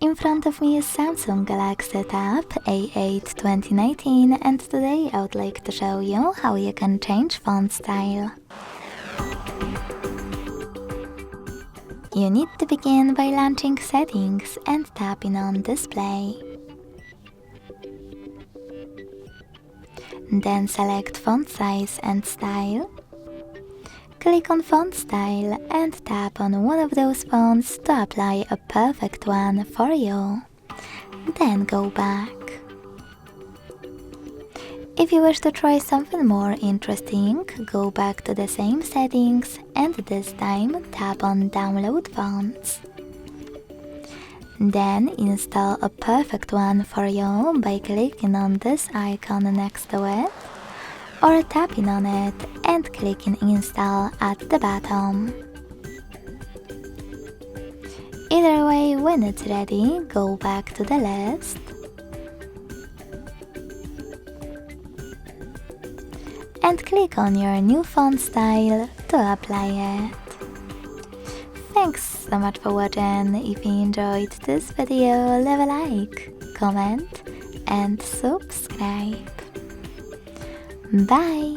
In front of me is Samsung Galaxy Tab A8 2019, and today I would like to show you how you can change font style. You need to begin by launching Settings and tapping on Display. Then select Font Size and Style. Click on Font Style and tap on one of those fonts to apply a perfect one for you. Then go back. If you wish to try something more interesting, go back to the same settings and this time tap on Download Fonts. Then install a perfect one for you by clicking on this icon next to it, or tapping on it and clicking Install at the bottom. Either way, when it's ready, go back to the list and click on your new font style to apply it. Thanks so much for watching. If you enjoyed this video, leave a like, comment and subscribe. Bye!